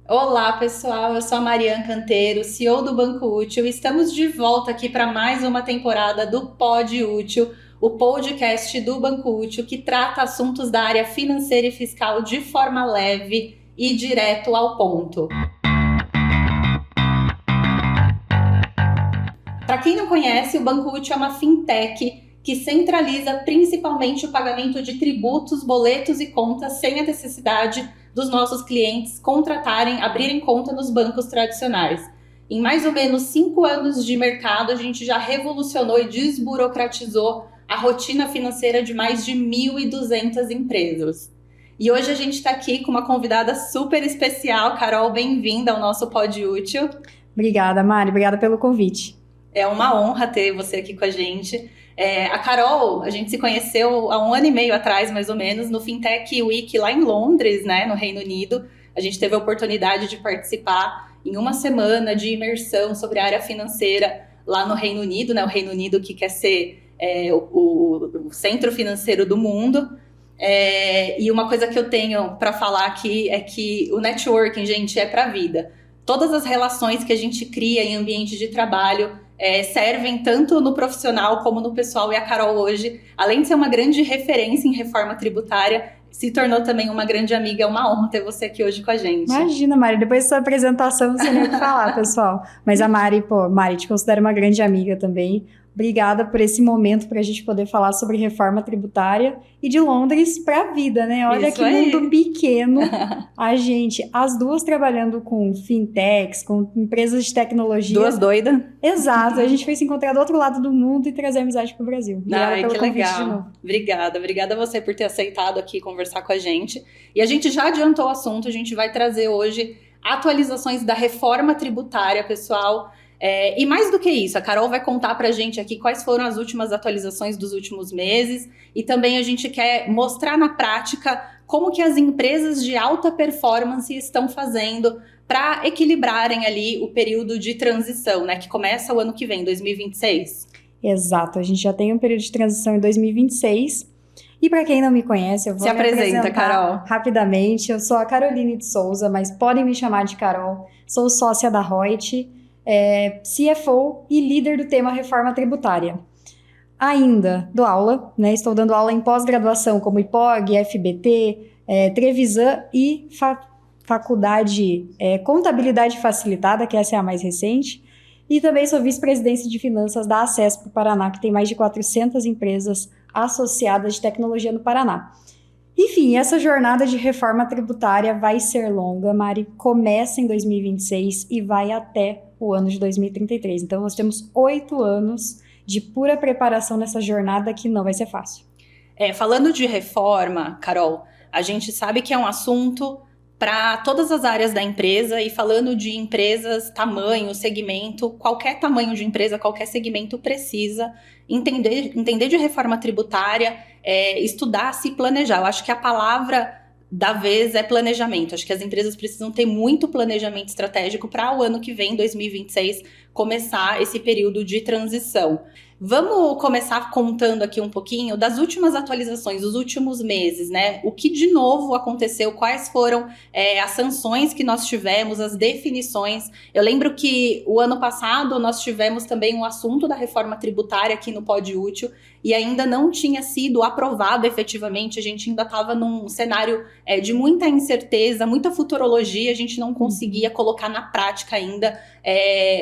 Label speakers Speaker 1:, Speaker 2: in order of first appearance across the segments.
Speaker 1: Olá, pessoal. Eu sou a Mariana Canteiro, CEO do Banco Útil. Estamos de volta aqui para mais uma temporada do Pod Útil, o podcast do Banco Útil que trata assuntos da área financeira e fiscal de forma leve e direto ao ponto. Para quem não conhece, o Banco Útil é uma fintech que centraliza principalmente o pagamento de tributos, boletos e contas sem a necessidade dos nossos clientes abrirem conta nos bancos tradicionais. Em mais ou menos 5 anos de mercado, a gente já revolucionou e desburocratizou a rotina financeira de mais de 1.200 empresas. E hoje a gente está aqui com uma convidada super especial. Carol, bem-vinda ao nosso Pod Útil.
Speaker 2: Obrigada, Mari. Obrigada pelo convite.
Speaker 1: É uma honra ter você aqui com a gente. A Carol, a gente se conheceu há 1 ano e meio atrás, mais ou menos, no Fintech Week lá em Londres, né, no Reino Unido. A gente teve a oportunidade de participar em uma semana de imersão sobre a área financeira lá no Reino Unido, né, o Reino Unido que quer ser o centro financeiro do mundo. E uma coisa que eu tenho para falar aqui é que o networking, gente, é para a vida. Todas as relações que a gente cria em ambiente de trabalho servem tanto no profissional como no pessoal. E a Carol hoje, além de ser uma grande referência em reforma tributária, se tornou também uma grande amiga. É uma honra ter você aqui hoje com a gente.
Speaker 2: Imagina, Mari, depois da sua apresentação, não sei nem o que falar, pessoal. Mas a Mari, Mari, te considero uma grande amiga também. Obrigada por esse momento para a gente poder falar sobre reforma tributária e de Londres para a vida, né? Olha
Speaker 1: Isso
Speaker 2: que
Speaker 1: aí.
Speaker 2: mundo pequeno. A gente, as duas trabalhando com fintechs, com empresas de tecnologia.
Speaker 1: Duas doidas.
Speaker 2: Exato. A gente foi se encontrar do outro lado do mundo e trazer amizade para o Brasil. Obrigada pelo convite
Speaker 1: legal.
Speaker 2: de novo.
Speaker 1: Obrigada a você por ter aceitado aqui conversar com a gente. E a gente já adiantou o assunto, a gente vai trazer hoje atualizações da reforma tributária, pessoal. E mais do que isso, a Carol vai contar pra gente aqui quais foram as últimas atualizações dos últimos meses e também a gente quer mostrar na prática como que as empresas de alta performance estão fazendo para equilibrarem ali o período de transição, né, que começa o ano que vem, 2026.
Speaker 2: Exato, a gente já tem um período de transição em 2026. E para quem não me conhece, eu vou
Speaker 1: Se apresenta, Carol.
Speaker 2: Rapidamente. Eu sou a Caroline de Souza, mas podem me chamar de Carol. Sou sócia da Reut, CFO e líder do tema reforma tributária. Ainda dou aula, né? Estou dando aula em pós-graduação como IPOG, FBT, Trevisan e faculdade Contabilidade Facilitada, que essa é a mais recente. E também sou vice-presidente de finanças da Acesp Paraná, que tem mais de 400 empresas associadas de tecnologia no Paraná. Enfim, essa jornada de reforma tributária vai ser longa, Mari. Começa em 2026 e vai até o ano de 2033. Então, nós temos 8 anos de pura preparação nessa jornada que não vai ser fácil.
Speaker 1: Falando de reforma, Carol, a gente sabe que é um assunto para todas as áreas da empresa e falando de empresas, tamanho, segmento, qualquer tamanho de empresa, qualquer segmento precisa entender de reforma tributária, estudar, se planejar. Eu acho que a palavra da vez é planejamento. Acho que as empresas precisam ter muito planejamento estratégico para o ano que vem, 2026, começar esse período de transição. Vamos começar contando aqui um pouquinho das últimas atualizações, dos últimos meses, né? O que de novo aconteceu, quais foram as sanções que nós tivemos, as definições. Eu lembro que o ano passado nós tivemos também um assunto da reforma tributária aqui no Pod Útil e ainda não tinha sido aprovado efetivamente, a gente ainda estava num cenário de muita incerteza, muita futurologia, a gente não conseguia colocar na prática ainda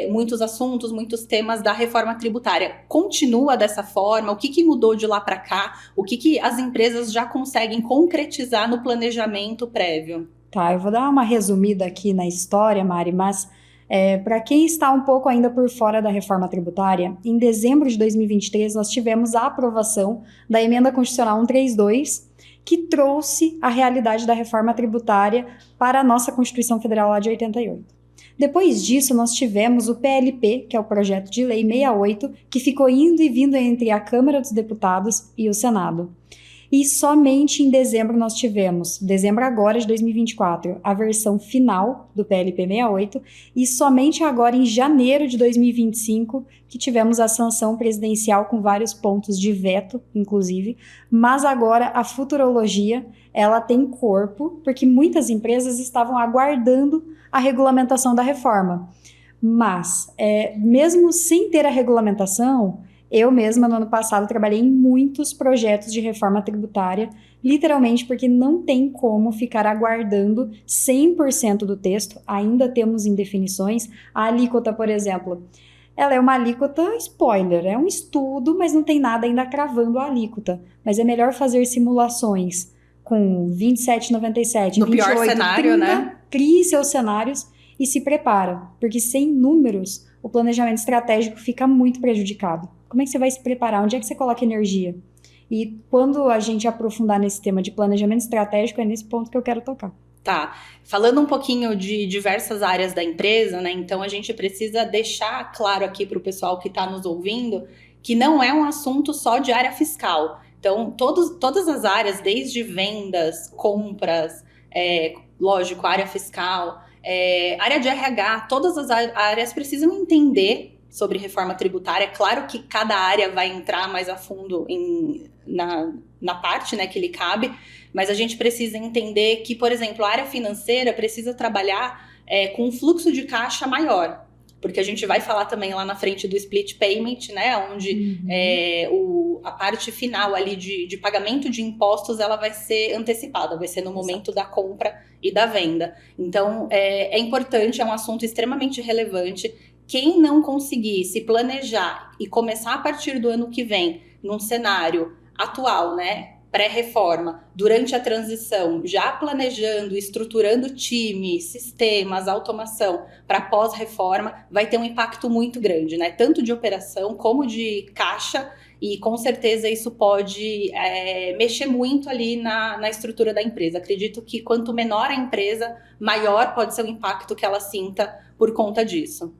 Speaker 1: muitos assuntos, muitos temas da reforma tributária. Continua dessa forma? O que mudou de lá para cá? O que as empresas já conseguem concretizar no planejamento prévio?
Speaker 2: Tá, eu vou dar uma resumida aqui na história, Mari, mas para quem está um pouco ainda por fora da reforma tributária, em dezembro de 2023 nós tivemos a aprovação da Emenda Constitucional 132, que trouxe a realidade da reforma tributária para a nossa Constituição Federal lá de 88. Depois disso, nós tivemos o PLP, que é o Projeto de Lei 68, que ficou indo e vindo entre a Câmara dos Deputados e o Senado. E somente em dezembro nós tivemos, dezembro agora de 2024, a versão final do PLP 68, e somente agora em janeiro de 2025 que tivemos a sanção presidencial com vários pontos de veto, inclusive, mas agora a futurologia, ela tem corpo, porque muitas empresas estavam aguardando a regulamentação da reforma. Mas, mesmo sem ter a regulamentação, eu mesma, no ano passado, trabalhei em muitos projetos de reforma tributária, literalmente porque não tem como ficar aguardando 100% do texto, ainda temos indefinições. A alíquota, por exemplo, ela é uma alíquota spoiler, é um estudo, mas não tem nada ainda cravando a alíquota. Mas é melhor fazer simulações com 27,97,
Speaker 1: no
Speaker 2: 28,
Speaker 1: pior cenário,
Speaker 2: 30,
Speaker 1: né?
Speaker 2: Crie seus cenários e se prepara, porque sem números, o planejamento estratégico fica muito prejudicado. Como é que você vai se preparar? Onde é que você coloca energia? E quando a gente aprofundar nesse tema de planejamento estratégico, é nesse ponto que eu quero tocar.
Speaker 1: Tá. Falando um pouquinho de diversas áreas da empresa, né? Então a gente precisa deixar claro aqui para o pessoal que está nos ouvindo que não é um assunto só de área fiscal. Então, todas as áreas, desde vendas, compras, lógico, área fiscal, área de RH, todas as áreas precisam entender sobre reforma tributária. Claro que cada área vai entrar mais a fundo na parte, né, que lhe cabe, mas a gente precisa entender que, por exemplo, a área financeira precisa trabalhar com um fluxo de caixa maior, porque a gente vai falar também lá na frente do split payment, né, onde a parte final ali de pagamento de impostos, ela vai ser antecipada, vai ser no momento da compra e da venda. Então, é importante, é um assunto extremamente relevante. Quem não conseguir se planejar e começar a partir do ano que vem, num cenário atual, né, pré-reforma, durante a transição, já planejando, estruturando time, sistemas, automação para pós-reforma, vai ter um impacto muito grande, né, tanto de operação como de caixa, e com certeza isso pode mexer muito ali na estrutura da empresa. Acredito que quanto menor a empresa, maior pode ser o impacto que ela sinta por conta disso.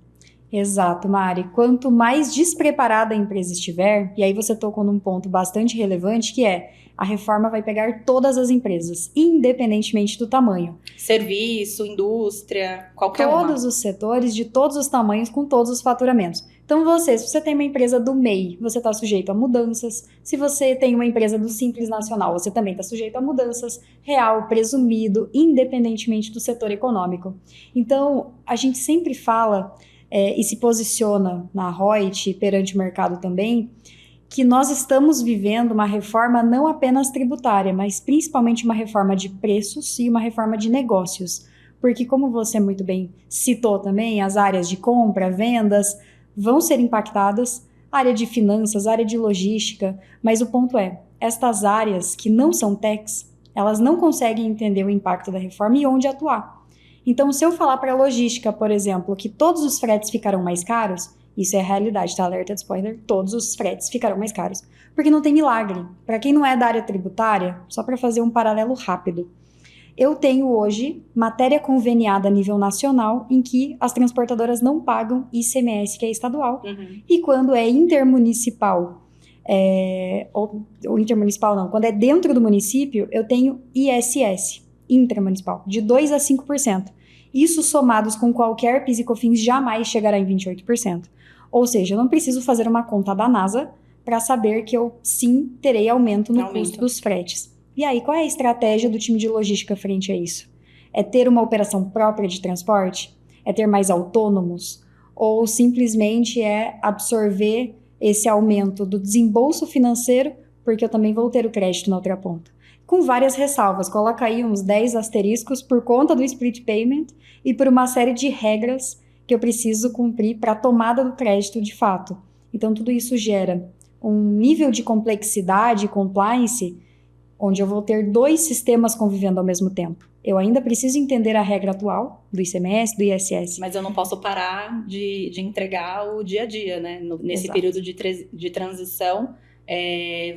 Speaker 2: Exato, Mari. Quanto mais despreparada a empresa estiver, e aí você tocou num ponto bastante relevante, que é a reforma vai pegar todas as empresas, independentemente do tamanho.
Speaker 1: Serviço, indústria, qualquer uma.
Speaker 2: Todos os setores, de todos os tamanhos, com todos os faturamentos. Então, se você tem uma empresa do MEI, você está sujeito a mudanças. Se você tem uma empresa do Simples Nacional, você também está sujeito a mudanças. Real, presumido, independentemente do setor econômico. Então, a gente sempre fala... e se posiciona na Reut perante o mercado também, que nós estamos vivendo uma reforma não apenas tributária, mas principalmente uma reforma de preços e uma reforma de negócios. Porque, como você muito bem citou também, as áreas de compra, vendas vão ser impactadas, área de finanças, área de logística, mas o ponto é, estas áreas que não são techs, elas não conseguem entender o impacto da reforma e onde atuar. Então, se eu falar para a logística, por exemplo, que todos os fretes ficarão mais caros, isso é a realidade, tá? Alerta de spoiler, todos os fretes ficarão mais caros. Porque não tem milagre. Para quem não é da área tributária, só para fazer um paralelo rápido, eu tenho hoje matéria conveniada a nível nacional em que as transportadoras não pagam ICMS, que é estadual, e quando é intermunicipal, ou intermunicipal não, quando é dentro do município, eu tenho ISS, intramunicipal, de 2% a 5%. Isso somados com qualquer PIS e COFINS jamais chegará em 28%. Ou seja, eu não preciso fazer uma conta da NASA para saber que eu sim terei aumento no custo dos fretes. E aí, qual é a estratégia do time de logística frente a isso? É ter uma operação própria de transporte? É ter mais autônomos? Ou simplesmente é absorver esse aumento do desembolso financeiro, porque eu também vou ter o crédito na outra ponta? Com várias ressalvas, coloca aí uns 10 asteriscos por conta do split payment e por uma série de regras que eu preciso cumprir para a tomada do crédito de fato. Então, tudo isso gera um nível de complexidade e compliance onde eu vou ter 2 sistemas convivendo ao mesmo tempo. Eu ainda preciso entender a regra atual do ICMS, do ISS.
Speaker 1: Mas eu não posso parar de entregar o dia a dia, né? Nesse
Speaker 2: Exato.
Speaker 1: período de transição,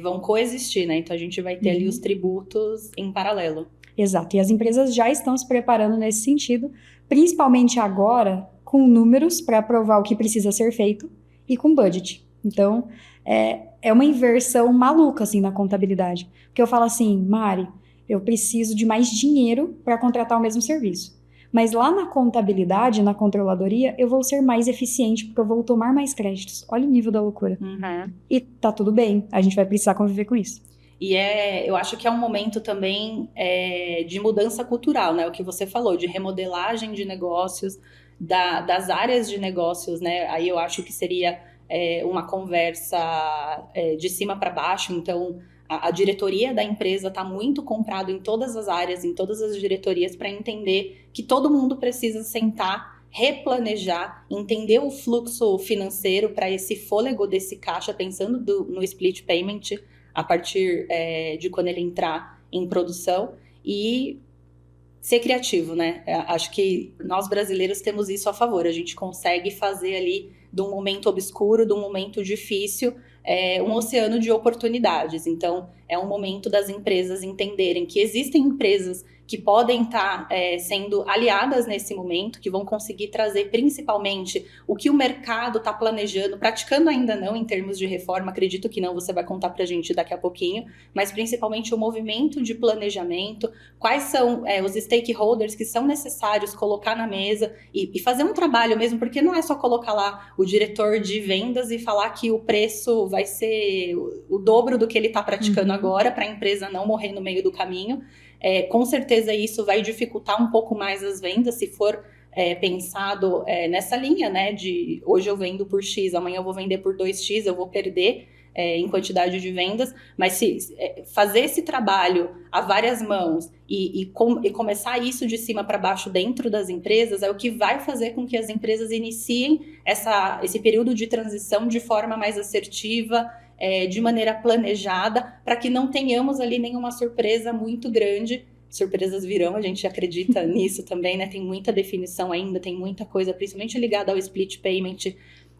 Speaker 1: vão coexistir, né? Então a gente vai ter ali os tributos em paralelo.
Speaker 2: Exato, e as empresas já estão se preparando nesse sentido, principalmente agora, com números para provar o que precisa ser feito e com budget. Então, é uma inversão maluca, assim, na contabilidade. Porque eu falo assim, Mari, eu preciso de mais dinheiro para contratar o mesmo serviço. Mas lá na contabilidade, na controladoria, eu vou ser mais eficiente, porque eu vou tomar mais créditos. Olha o nível da loucura. E tá tudo bem, a gente vai precisar conviver com isso.
Speaker 1: E eu acho que é um momento também de mudança cultural, né? O que você falou, de remodelagem de negócios, das áreas de negócios, né? Aí eu acho que seria uma conversa de cima para baixo. Então, a diretoria da empresa está muito comprado em todas as áreas, em todas as diretorias, para entender que todo mundo precisa sentar, replanejar, entender o fluxo financeiro para esse fôlego desse caixa, pensando no split payment a partir de quando ele entrar em produção, e ser criativo, né? Acho que nós brasileiros temos isso a favor. A gente consegue fazer ali, de um momento obscuro, de um momento difícil, um oceano de oportunidades. Então, é um momento das empresas entenderem que existem empresas que podem estar sendo aliadas nesse momento, que vão conseguir trazer principalmente o que o mercado está planejando, praticando ainda não em termos de reforma, acredito que não, você vai contar para a gente daqui a pouquinho, mas principalmente o movimento de planejamento, quais são os stakeholders que são necessários colocar na mesa e fazer um trabalho mesmo, porque não é só colocar lá o diretor de vendas e falar que o preço vai ser o dobro do que ele está praticando agora, para a empresa não morrer no meio do caminho. Com certeza isso vai dificultar um pouco mais as vendas, se for pensado nessa linha, né, de hoje eu vendo por X, amanhã eu vou vender por 2X, eu vou perder em quantidade de vendas, mas se fazer esse trabalho a várias mãos e começar isso de cima para baixo dentro das empresas é o que vai fazer com que as empresas iniciem esse período de transição de forma mais assertiva, de maneira planejada, para que não tenhamos ali nenhuma surpresa muito grande. Surpresas virão, a gente acredita nisso também, né? Tem muita definição ainda, tem muita coisa, principalmente ligada ao split payment,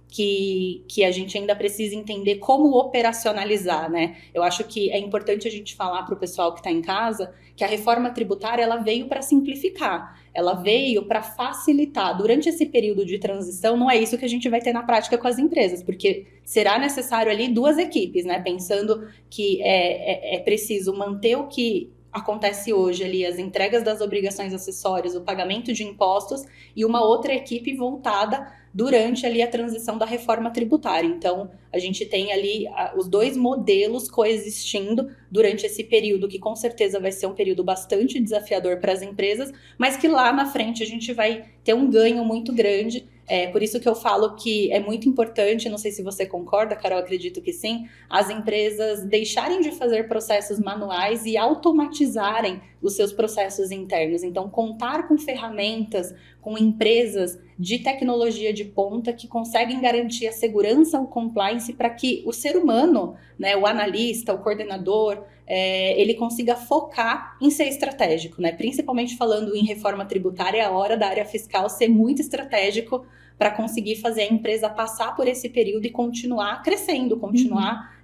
Speaker 1: que a gente ainda precisa entender como operacionalizar, né? Eu acho que é importante a gente falar para o pessoal que está em casa que a reforma tributária ela veio para simplificar, ela veio para facilitar. Durante esse período de transição, não é isso que a gente vai ter na prática com as empresas, porque será necessário ali 2 equipes, né? Pensando que é preciso manter o que acontece hoje ali, as entregas das obrigações acessórias, o pagamento de impostos, e uma outra equipe voltada durante ali a transição da reforma tributária. Então, a gente tem ali os 2 modelos coexistindo durante esse período, que com certeza vai ser um período bastante desafiador para as empresas, mas que lá na frente a gente vai ter um ganho muito grande. Por isso que eu falo que é muito importante, não sei se você concorda, Carol, acredito que sim, as empresas deixarem de fazer processos manuais e automatizarem os seus processos internos. Então, contar com ferramentas, com empresas de tecnologia de ponta que conseguem garantir a segurança, o compliance, para que o ser humano, né, o analista, o coordenador, ele consiga focar em ser estratégico, né? Principalmente falando em reforma tributária, é a hora da área fiscal ser muito estratégico para conseguir fazer a empresa passar por esse período e continuar crescendo, continuar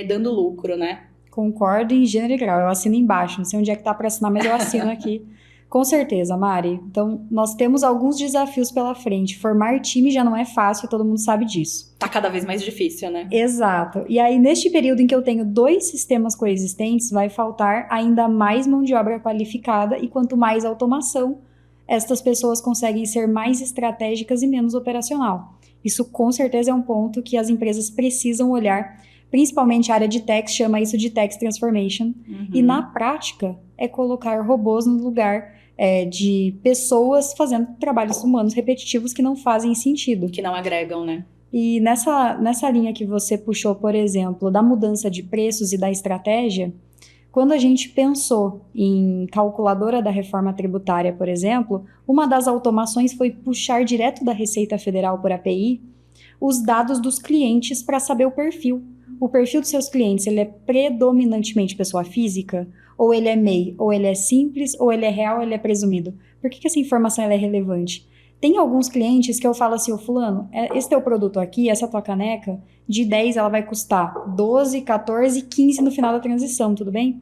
Speaker 1: dando lucro, né?
Speaker 2: Concordo em gênero e grau, eu assino embaixo, não sei onde é que tá para assinar, mas eu assino aqui. Com certeza, Mari. Então, nós temos alguns desafios pela frente. Formar time já não é fácil, todo mundo sabe disso.
Speaker 1: Tá cada vez mais difícil, né?
Speaker 2: Exato. E aí, neste período em que eu tenho 2 sistemas coexistentes, vai faltar ainda mais mão de obra qualificada, e quanto mais automação, estas pessoas conseguem ser mais estratégicas e menos operacional. Isso, com certeza, é um ponto que as empresas precisam olhar. Principalmente a área de tech chama isso de tech transformation. E na prática é colocar robôs no lugar de pessoas fazendo trabalhos humanos repetitivos que não fazem sentido.
Speaker 1: Que não agregam, né?
Speaker 2: E nessa linha que você puxou, por exemplo, da mudança de preços e da estratégia, quando a gente pensou em calculadora da reforma tributária, por exemplo, uma das automações foi puxar direto da Receita Federal por API os dados dos clientes para saber o perfil. O perfil dos seus clientes, ele é predominantemente pessoa física? Ou ele é MEI? Ou ele é simples? Ou ele é real? Ou ele é presumido? Por que essa informação ela é relevante? Tem alguns clientes que eu falo assim, ô fulano, esse teu produto aqui, essa tua caneca, de 10 ela vai custar 12, 14, 15 no final da transição, tudo bem?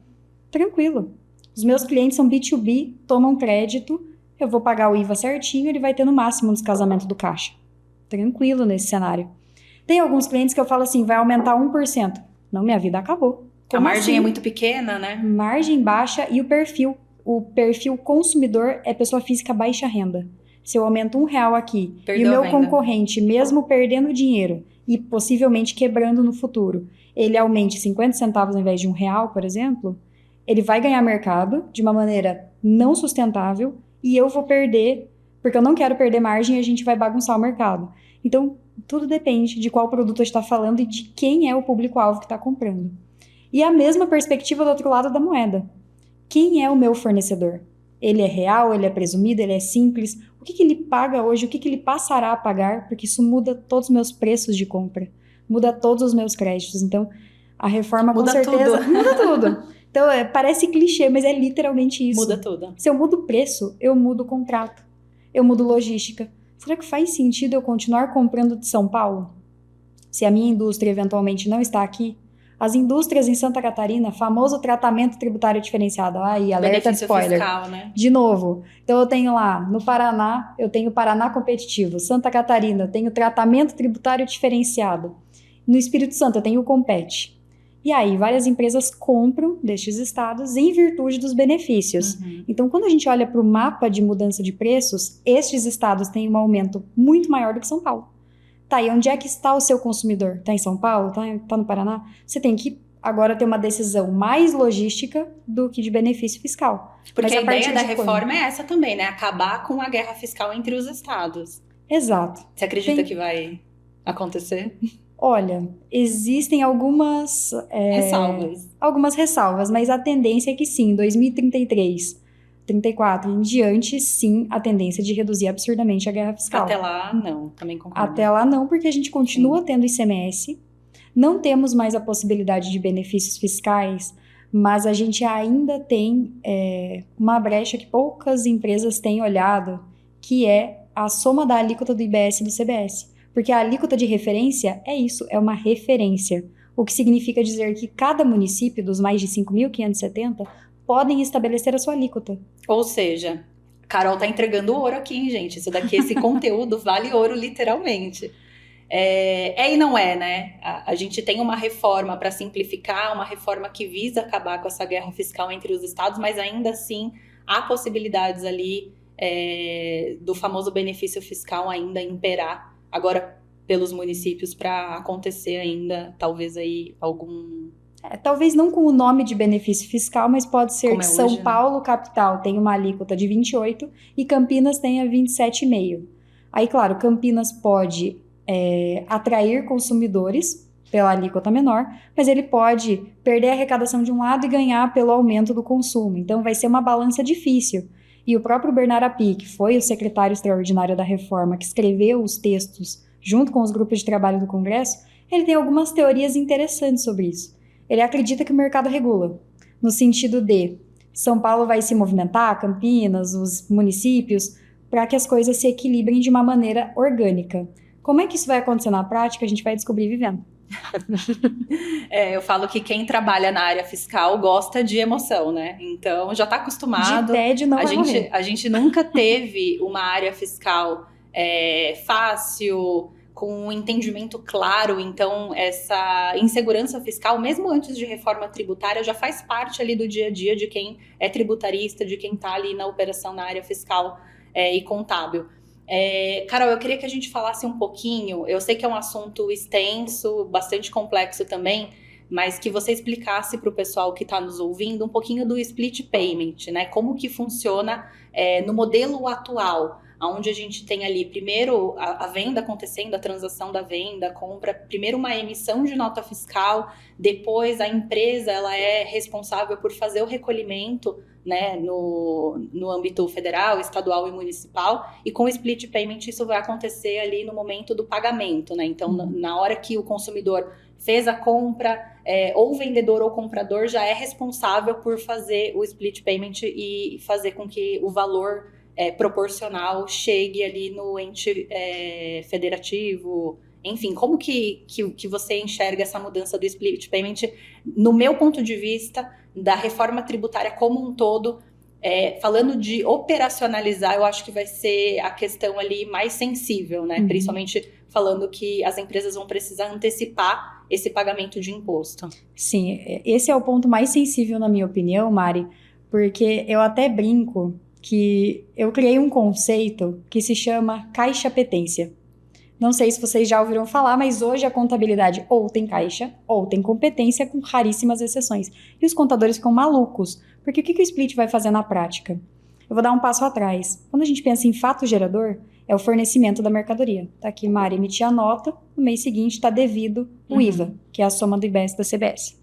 Speaker 2: Tranquilo. Os meus clientes são B2B, tomam crédito, eu vou pagar o IVA certinho, ele vai ter no máximo no descasamento do caixa. Tranquilo nesse cenário. Tem alguns clientes que eu falo assim, vai aumentar 1%. Não, minha vida acabou.
Speaker 1: A
Speaker 2: Como
Speaker 1: margem
Speaker 2: assim?
Speaker 1: é muito pequena, né?
Speaker 2: Margem baixa e o perfil. O perfil consumidor é pessoa física baixa renda. Se eu aumento R$1 aqui e
Speaker 1: Perdeu
Speaker 2: o
Speaker 1: a
Speaker 2: meu
Speaker 1: venda.
Speaker 2: concorrente, mesmo perdendo dinheiro e possivelmente quebrando no futuro, ele aumente 50 centavos ao invés de R$1, por exemplo, ele vai ganhar mercado de uma maneira não sustentável e eu vou perder, porque eu não quero perder margem e a gente vai bagunçar o mercado. Então, tudo depende de qual produto a gente está falando e de quem é o público-alvo que está comprando. E a mesma perspectiva do outro lado da moeda. Quem é o meu fornecedor? Ele é real, ele é presumido, ele é simples? O que ele paga hoje? O que ele passará a pagar? Porque isso muda todos os meus preços de compra, muda todos os meus créditos. Então, a reforma
Speaker 1: Muda
Speaker 2: com certeza
Speaker 1: tudo.
Speaker 2: muda tudo. Então, parece clichê, mas é literalmente isso.
Speaker 1: Muda tudo.
Speaker 2: Se eu mudo o preço, eu mudo o contrato, eu mudo logística. Será que faz sentido eu continuar comprando de São Paulo? Se a minha indústria eventualmente não está aqui? As indústrias em Santa Catarina, famoso tratamento tributário diferenciado. Aí, alerta de
Speaker 1: Benefício
Speaker 2: spoiler.
Speaker 1: fiscal, né?
Speaker 2: De novo. Então, eu tenho lá, no Paraná, eu tenho Paraná Competitivo. Santa Catarina, eu tenho tratamento tributário diferenciado. No Espírito Santo, eu tenho o Compete. E aí, várias empresas compram destes estados em virtude dos benefícios.
Speaker 1: Uhum.
Speaker 2: Então, quando a gente olha para o mapa de mudança de preços, estes estados têm um aumento muito maior do que São Paulo. Tá, e onde é que está o seu consumidor? Está em São Paulo? Tá no Paraná? Você tem que agora ter uma decisão mais logística do que de benefício fiscal.
Speaker 1: Porque
Speaker 2: Mas
Speaker 1: a ideia da reforma é essa também, né? Acabar com a guerra fiscal entre os estados.
Speaker 2: Exato.
Speaker 1: Você acredita que vai acontecer?
Speaker 2: Olha, existem algumas ressalvas, mas a tendência é que sim, 2033, 34 em diante, sim, a tendência de reduzir absurdamente a guerra fiscal.
Speaker 1: Até lá, não, também concordo.
Speaker 2: Até lá não, porque a gente continua tendo ICMS, não temos mais a possibilidade de benefícios fiscais, mas a gente ainda tem uma brecha que poucas empresas têm olhado, que é a soma da alíquota do IBS e do CBS. Porque a alíquota de referência é isso, é uma referência. O que significa dizer que cada município, dos mais de 5.570, podem estabelecer a sua alíquota.
Speaker 1: Ou seja, Carol tá entregando ouro aqui, hein, gente? Isso daqui, esse conteúdo vale ouro, literalmente. E não é, né? A gente tem uma reforma para simplificar, uma reforma que visa acabar com essa guerra fiscal entre os estados, mas ainda assim há possibilidades ali do famoso benefício fiscal ainda imperar agora pelos municípios para acontecer ainda, talvez aí algum...
Speaker 2: Talvez não com o nome de benefício fiscal, mas pode ser que São
Speaker 1: hoje,
Speaker 2: Paulo, né? Capital, tenha uma alíquota de 28 e Campinas tenha 27,5. Aí, claro, Campinas pode atrair consumidores pela alíquota menor, mas ele pode perder a arrecadação de um lado e ganhar pelo aumento do consumo. Então, vai ser uma balança difícil. E o próprio Bernard Api, que foi o secretário extraordinário da reforma, que escreveu os textos junto com os grupos de trabalho do Congresso, ele tem algumas teorias interessantes sobre isso. Ele acredita que o mercado regula, no sentido de São Paulo vai se movimentar, Campinas, os municípios, para que as coisas se equilibrem de uma maneira orgânica. Como é que isso vai acontecer na prática? A gente vai descobrir vivendo.
Speaker 1: Eu falo que quem trabalha na área fiscal gosta de emoção, né? Então já está acostumado.
Speaker 2: De tédio não vai morrer.
Speaker 1: A gente nunca teve uma área fiscal fácil, com um entendimento claro. Então essa insegurança fiscal, mesmo antes de reforma tributária, já faz parte ali do dia a dia de quem é tributarista, de quem está ali na operação na área fiscal e contábil. Carol, eu queria que a gente falasse um pouquinho, eu sei que é um assunto extenso, bastante complexo também, mas que você explicasse para o pessoal que está nos ouvindo um pouquinho do split payment, né? Como que funciona no modelo atual, onde a gente tem ali primeiro a venda acontecendo, a transação da venda, a compra, primeiro uma emissão de nota fiscal, depois a empresa ela é responsável por fazer o recolhimento, né, no âmbito federal, estadual e municipal, e com o split payment isso vai acontecer ali no momento do pagamento, né? Então, na hora que o consumidor fez a compra, ou o vendedor ou comprador já é responsável por fazer o split payment e fazer com que o valor proporcional chegue ali no ente federativo. Enfim, como que você enxerga essa mudança do split payment, no meu ponto de vista, da reforma tributária como um todo, falando de operacionalizar, eu acho que vai ser a questão ali mais sensível, né? Principalmente falando que as empresas vão precisar antecipar esse pagamento de imposto.
Speaker 2: Sim, esse é o ponto mais sensível, na minha opinião, Mari, porque eu até brinco que eu criei um conceito que se chama caixa-petência. Não sei se vocês já ouviram falar, mas hoje a contabilidade ou tem caixa ou tem competência, com raríssimas exceções. E os contadores ficam malucos, porque o que o split vai fazer na prática? Eu vou dar um passo atrás. Quando a gente pensa em fato gerador, é o fornecimento da mercadoria. Tá aqui, Mari, emitir a nota, no mês seguinte está devido o IVA, que é a soma do IBS da CBS.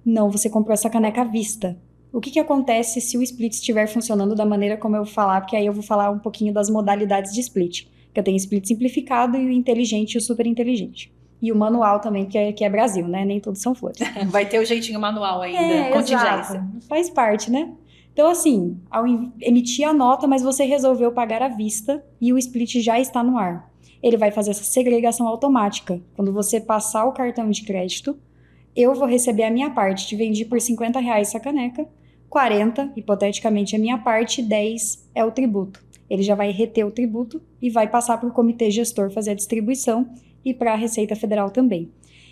Speaker 2: Não, você comprou essa caneca à vista. O que acontece se o split estiver funcionando da maneira como eu vou falar, porque aí eu vou falar um pouquinho das modalidades de split. Que eu tenho split simplificado e o inteligente e o super inteligente. E o manual também, que é Brasil, né? Nem todos são flores.
Speaker 1: Vai ter o jeitinho manual ainda, contingência.
Speaker 2: Exato. Faz parte, né? Então, assim, ao emitir a nota, mas você resolveu pagar à vista e o split já está no ar. Ele vai fazer essa segregação automática. Quando você passar o cartão de crédito, eu vou receber a minha parte. Te vendi por R$50 essa caneca, 40, hipoteticamente, a minha parte, 10 é o tributo. Ele já vai reter o tributo e vai passar para o comitê gestor fazer a distribuição e para a Receita Federal também.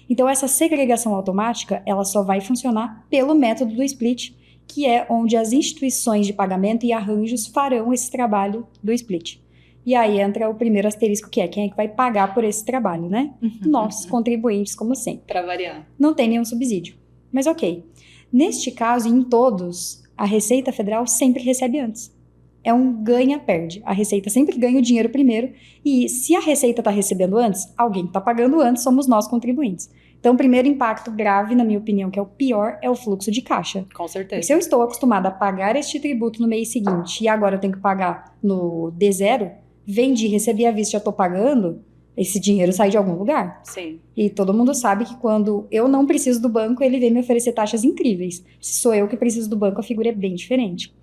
Speaker 2: Então, essa segregação automática, ela só vai funcionar pelo método do split, que é onde as instituições de pagamento e arranjos farão esse trabalho do split. E aí entra o primeiro asterisco, que é quem é que vai pagar por esse trabalho, né? Nós, contribuintes, como sempre.
Speaker 1: Para variar.
Speaker 2: Não tem nenhum subsídio. Mas ok. Neste caso, em todos, a Receita Federal sempre recebe antes. É um ganha-perde. A Receita sempre ganha o dinheiro primeiro, e se a Receita está recebendo antes, alguém está pagando antes, somos nós contribuintes. Então, o primeiro impacto grave, na minha opinião, que é o pior, é o fluxo de caixa.
Speaker 1: Com certeza.
Speaker 2: E se eu estou acostumada a pagar este tributo no mês seguinte e agora eu tenho que pagar no D0, vendi, recebi a vista, já estou pagando, esse dinheiro sai de algum lugar.
Speaker 1: Sim.
Speaker 2: E todo mundo sabe que quando eu não preciso do banco, ele vem me oferecer taxas incríveis. Se sou eu que preciso do banco, a figura é bem diferente.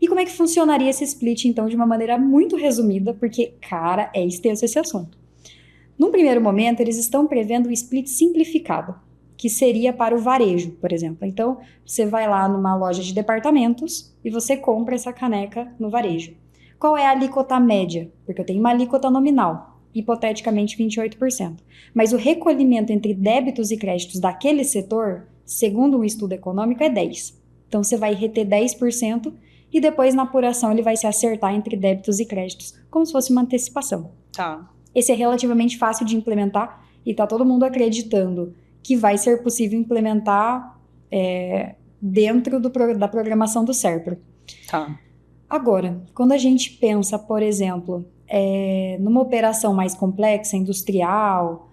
Speaker 2: E como é que funcionaria esse split, então, de uma maneira muito resumida, porque, cara, é extenso esse assunto. Num primeiro momento, eles estão prevendo o split simplificado, que seria para o varejo, por exemplo. Então, você vai lá numa loja de departamentos e você compra essa caneca no varejo. Qual é a alíquota média? Porque eu tenho uma alíquota nominal, hipoteticamente 28%. Mas o recolhimento entre débitos e créditos daquele setor, segundo um estudo econômico, é 10%. Então, você vai reter 10%, e depois na apuração ele vai se acertar entre débitos e créditos, como se fosse uma antecipação.
Speaker 1: Tá.
Speaker 2: Esse é relativamente fácil de implementar e tá todo mundo acreditando que vai ser possível implementar dentro da programação do SERPRO.
Speaker 1: Tá.
Speaker 2: Agora, quando a gente pensa, por exemplo, numa operação mais complexa, industrial,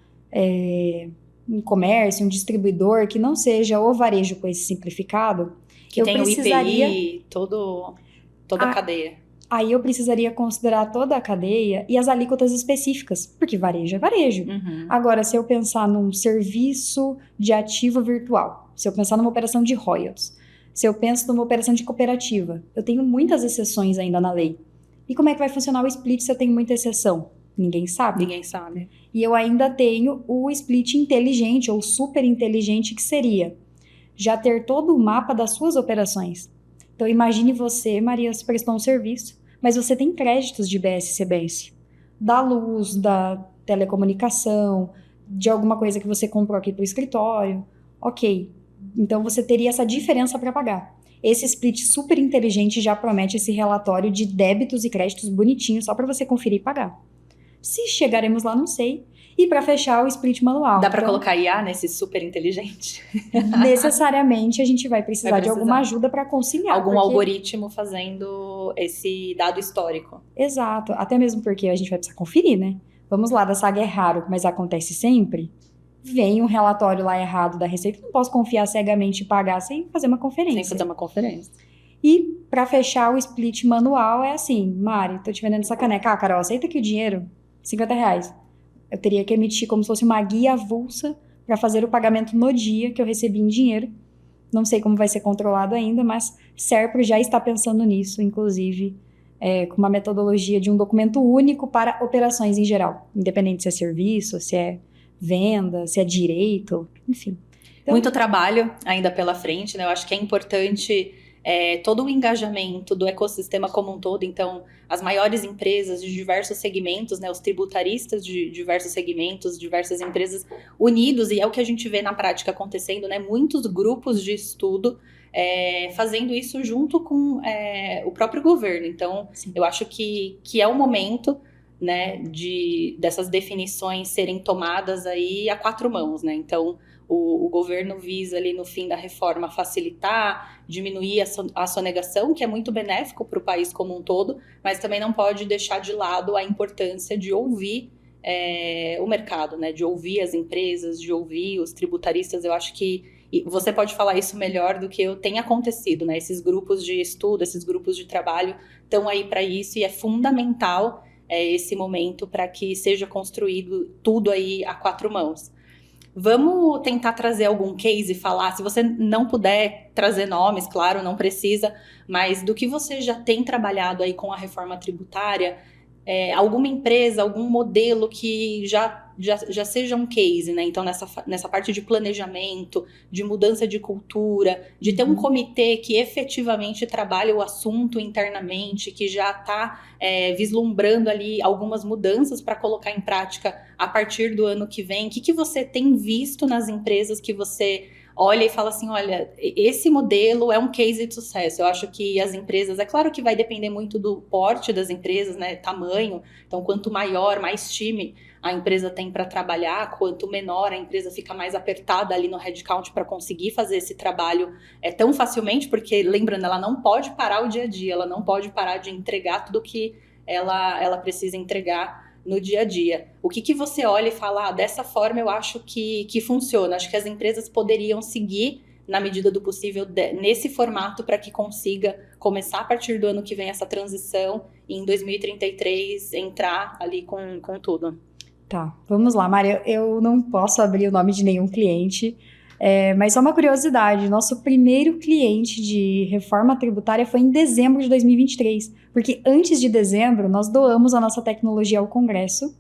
Speaker 2: um comércio, um distribuidor, que não seja o varejo com esse simplificado,
Speaker 1: que tem o IPI, toda a cadeia.
Speaker 2: Aí eu precisaria considerar toda a cadeia e as alíquotas específicas, porque varejo é varejo.
Speaker 1: Uhum.
Speaker 2: Agora, se eu pensar num serviço de ativo virtual, se eu pensar numa operação de royalties, se eu penso numa operação de cooperativa, eu tenho muitas exceções ainda na lei. E como é que vai funcionar o split se eu tenho muita exceção? Ninguém sabe.
Speaker 1: Ninguém sabe.
Speaker 2: E eu ainda tenho o split inteligente ou super inteligente, que seria já ter todo o mapa das suas operações. Então, imagine você, Maria, você prestou um serviço, mas você tem créditos de IBS e CBS. Da luz, da telecomunicação, de alguma coisa que você comprou aqui para o escritório. Ok, então você teria essa diferença para pagar. Esse split super inteligente já promete esse relatório de débitos e créditos bonitinho, só para você conferir e pagar. Se chegaremos lá, não sei. E para fechar, o split manual.
Speaker 1: Dá para colocar IA nesse super inteligente?
Speaker 2: Necessariamente a gente vai precisar de alguma ajuda para conciliar.
Speaker 1: Algum algoritmo fazendo esse dado histórico.
Speaker 2: Exato. Até mesmo porque a gente vai precisar conferir, né? Vamos lá, da saga é raro, mas acontece sempre. Vem um relatório lá errado da Receita, não posso confiar cegamente e pagar sem fazer uma conferência.
Speaker 1: Sem fazer uma conferência.
Speaker 2: E para fechar o split manual é assim, Mari, tô te vendendo essa caneca. Ah, Carol, aceita aqui o dinheiro? R$50. Eu teria que emitir como se fosse uma guia avulsa para fazer o pagamento no dia que eu recebi em dinheiro. Não sei como vai ser controlado ainda, mas SERPRO já está pensando nisso, inclusive com uma metodologia de um documento único para operações em geral, independente se é serviço, se é venda, se é direito, enfim.
Speaker 1: Então, muito trabalho ainda pela frente, né? Eu acho que é importante todo o engajamento do ecossistema como um todo. Então, as maiores empresas de diversos segmentos, né, os tributaristas de diversos segmentos, diversas empresas unidos, e é o que a gente vê na prática acontecendo, né, muitos grupos de estudo fazendo isso junto com o próprio governo. Então, sim, eu acho que é o momento, né, dessas definições serem tomadas aí a quatro mãos, né? Então, o governo visa ali no fim da reforma facilitar, diminuir a sonegação, que é muito benéfico para o país como um todo, mas também não pode deixar de lado a importância de ouvir o mercado, né? De ouvir as empresas, de ouvir os tributaristas. Eu acho que você pode falar isso melhor do que tem acontecido, né? Esses grupos de estudo, esses grupos de trabalho estão aí para isso, e é fundamental esse momento para que seja construído tudo aí a quatro mãos. Vamos tentar trazer algum case e falar, se você não puder trazer nomes, claro, não precisa, mas do que você já tem trabalhado aí com a reforma tributária, alguma empresa, algum modelo que já seja um case, né? Então, nessa parte de planejamento, de mudança de cultura, de ter um comitê que efetivamente trabalha o assunto internamente, que já está vislumbrando ali algumas mudanças para colocar em prática a partir do ano que vem. O que você tem visto nas empresas que você olha e fala assim, olha, esse modelo é um case de sucesso? Eu acho que as empresas, é claro que vai depender muito do porte das empresas, né, tamanho, então quanto maior, mais time a empresa tem para trabalhar, quanto menor a empresa fica mais apertada ali no headcount para conseguir fazer esse trabalho tão facilmente, porque, lembrando, ela não pode parar o dia a dia, ela não pode parar de entregar tudo que ela precisa entregar no dia a dia. O que você olha e fala, dessa forma eu acho que funciona, acho que as empresas poderiam seguir na medida do possível nesse formato para que consiga começar a partir do ano que vem essa transição e em 2033 entrar ali com tudo.
Speaker 2: Tá, vamos lá, Maria, eu não posso abrir o nome de nenhum cliente, mas só uma curiosidade, nosso primeiro cliente de reforma tributária foi em dezembro de 2023, porque antes de dezembro nós doamos a nossa tecnologia ao Congresso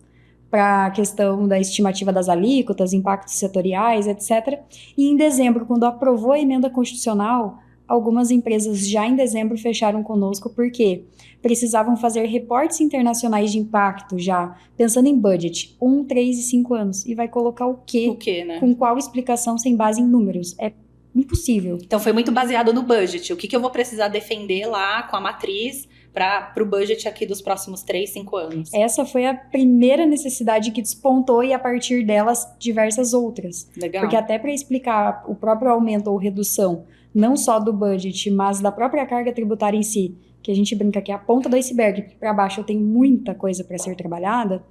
Speaker 2: para a questão da estimativa das alíquotas, impactos setoriais, etc. E em dezembro, quando aprovou a emenda constitucional, algumas empresas já em dezembro fecharam conosco porque precisavam fazer reportes internacionais de impacto já, pensando em budget, 1, 3 e 5 anos. E vai colocar o quê?
Speaker 1: O quê, né?
Speaker 2: Com qual explicação sem base em números? É impossível.
Speaker 1: Então foi muito baseado no budget. O que eu vou precisar defender lá com a matriz para o budget aqui dos próximos 3, 5 anos.
Speaker 2: Essa foi a primeira necessidade que despontou e a partir delas diversas outras.
Speaker 1: Legal.
Speaker 2: Porque até para explicar o próprio aumento ou redução, não só do budget, mas da própria carga tributária em si, que a gente brinca que é a ponta do iceberg, porque para baixo eu tenho muita coisa para ser trabalhada,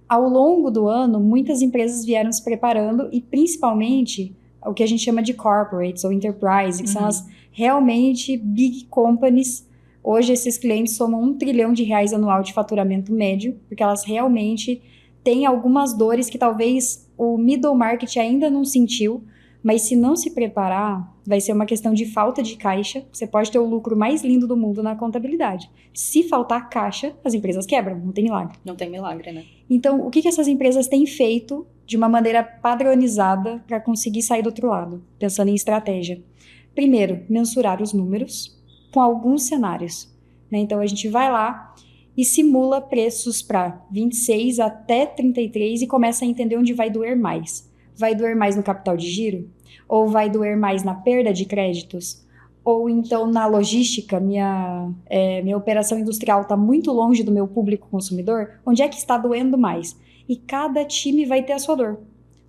Speaker 2: ao longo do ano, muitas empresas vieram se preparando e principalmente o que a gente chama de corporates ou enterprise, que são as realmente big companies. Hoje esses clientes somam R$1 trilhão anual de faturamento médio, porque elas realmente têm algumas dores que talvez o middle market ainda não sentiu, mas se não se preparar, vai ser uma questão de falta de caixa. Você pode ter o lucro mais lindo do mundo na contabilidade. Se faltar caixa, as empresas quebram, não tem milagre.
Speaker 1: Não tem milagre, né?
Speaker 2: Então, o que essas empresas têm feito de uma maneira padronizada para conseguir sair do outro lado, pensando em estratégia? Primeiro, mensurar os números com alguns cenários, né? Então, a gente vai lá e simula preços para 26 até 33 e começa a entender onde vai doer mais. Vai doer mais no capital de giro? Ou vai doer mais na perda de créditos? Ou então na logística, minha operação industrial está muito longe do meu público consumidor? Onde é que está doendo mais? E cada time vai ter a sua dor.